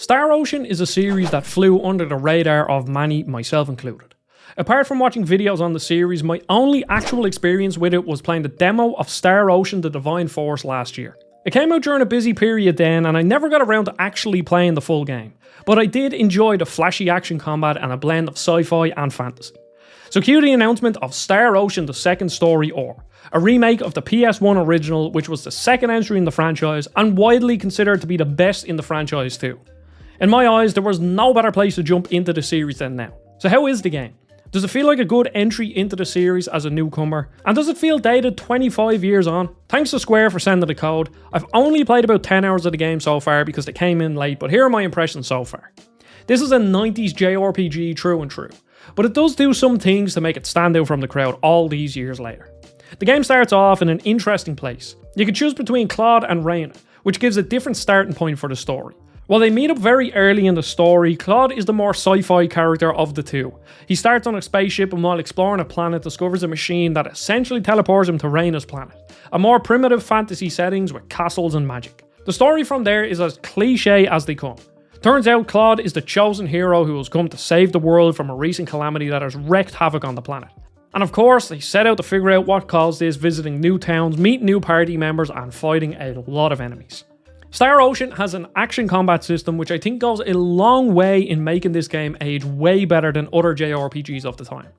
Star Ocean is a series that flew under the radar of many, myself included. Apart from watching videos on the series, my only actual experience with it was playing the demo of Star Ocean: The Divine Force last year. It came out during a busy period then, and I never got around to actually playing the full game, but I did enjoy the flashy action combat and a blend of sci-fi and fantasy. So cue the announcement of Star Ocean: The Second Story, or a remake of the PS1 original, which was the second entry in the franchise and widely considered to be the best in the franchise too. In my eyes, there was no better place to jump into the series than now. So how is the game? Does it feel like a good entry into the series as a newcomer? And does it feel dated 25 years on? Thanks to Square for sending the code. I've only played about 10 hours of the game so far because they came in late, but here are my impressions so far. This is a 90s JRPG true and true, but it does do some things to make it stand out from the crowd all these years later. The game starts off in an interesting place. You can choose between Claude and Reyna, which gives a different starting point for the story. While they meet up very early in the story, Claude is the more sci-fi character of the two. He starts on a spaceship and while exploring a planet discovers a machine that essentially teleports him to Reyna's planet, a more primitive fantasy settings with castles and magic. The story from there is as cliche as they come. Turns out Claude is the chosen hero who has come to save the world from a recent calamity that has wreaked havoc on the planet. And of course, they set out to figure out what caused this, visiting new towns, meeting new party members and fighting a lot of enemies. Star Ocean has an action combat system which I think goes a long way in making this game age way better than other JRPGs of the time.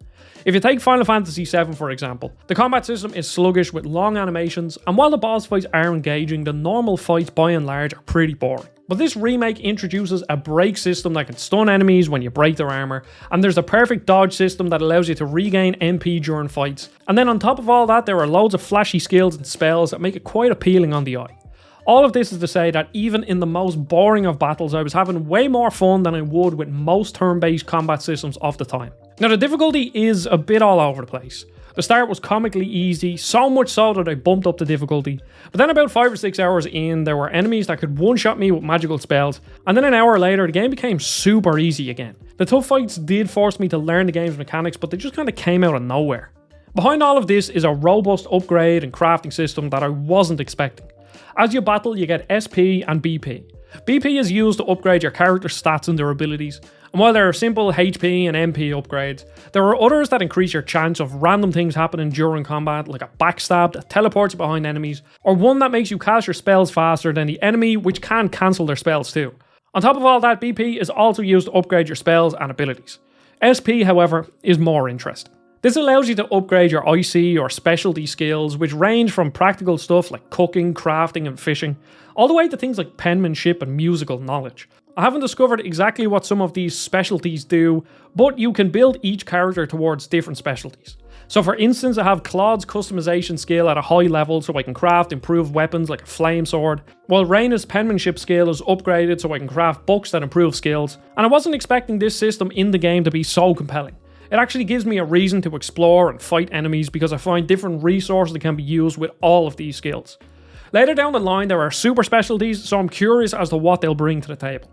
If you take Final Fantasy VII for example, the combat system is sluggish with long animations, and while the boss fights are engaging, the normal fights by and large are pretty boring. But this remake introduces a break system that can stun enemies when you break their armor, and there's a perfect dodge system that allows you to regain MP during fights, and then on top of all that there are loads of flashy skills and spells that make it quite appealing on the eye. All of this is to say that even in the most boring of battles, I was having way more fun than I would with most turn-based combat systems of the time. Now the difficulty is a bit all over the place. The start was comically easy, so much so that I bumped up the difficulty, but then about 5 or 6 hours in, there were enemies that could one-shot me with magical spells, and then an hour later the game became super easy again. The tough fights did force me to learn the game's mechanics, but they just kind of came out of nowhere. Behind all of this is a robust upgrade and crafting system that I wasn't expecting. As you battle, you get SP and BP. BP is used to upgrade your character's stats and their abilities, and while there are simple HP and MP upgrades, there are others that increase your chance of random things happening during combat, like a backstab that teleports you behind enemies, or one that makes you cast your spells faster than the enemy, which can cancel their spells too. On top of all that, BP is also used to upgrade your spells and abilities. SP, however, is more interesting. This allows you to upgrade your IC or specialty skills, which range from practical stuff like cooking, crafting and fishing, all the way to things like penmanship and musical knowledge. I haven't discovered exactly what some of these specialties do, but you can build each character towards different specialties. So for instance, I have Claude's customization skill at a high level so I can craft improved weapons like a flame sword, while Reyna's penmanship skill is upgraded so I can craft books that improve skills, and I wasn't expecting this system in the game to be so compelling. It actually gives me a reason to explore and fight enemies because I find different resources that can be used with all of these skills. Later down the line there are super specialties, so I'm curious as to what they'll bring to the table.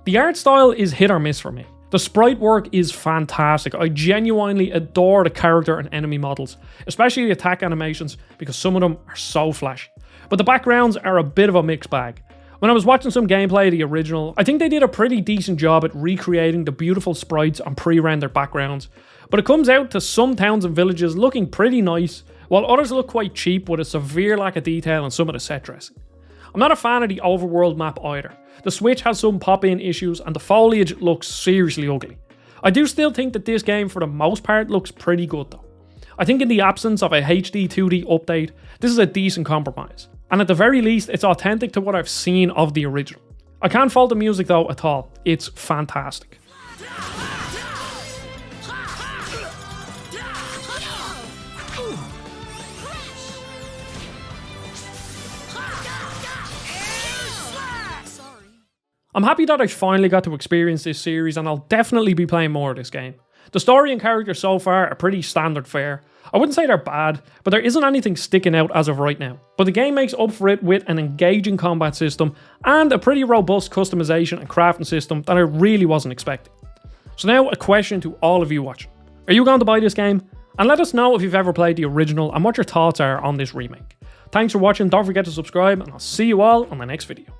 The art style is hit or miss for me. The sprite work is fantastic. I genuinely adore the character and enemy models, especially the attack animations because some of them are so flashy. But the backgrounds are a bit of a mixed bag. When I was watching some gameplay of the original, I think they did a pretty decent job at recreating the beautiful sprites on pre-rendered backgrounds, but it comes out to some towns and villages looking pretty nice, while others look quite cheap with a severe lack of detail on some of the set dressing. I'm not a fan of the overworld map either. The Switch has some pop-in issues and the foliage looks seriously ugly. I do still think that this game for the most part looks pretty good though. I think in the absence of a HD 2D update, this is a decent compromise. And at the very least, it's authentic to what I've seen of the original. I can't fault the music though at all. It's fantastic. I'm happy that I finally got to experience this series and I'll definitely be playing more of this game. The story and characters so far are pretty standard fare. I wouldn't say they're bad, but there isn't anything sticking out as of right now. But the game makes up for it with an engaging combat system and a pretty robust customization and crafting system that I really wasn't expecting. So now a question to all of you watching. Are you going to buy this game? And let us know if you've ever played the original and what your thoughts are on this remake. Thanks for watching, don't forget to subscribe, and I'll see you all on the next video.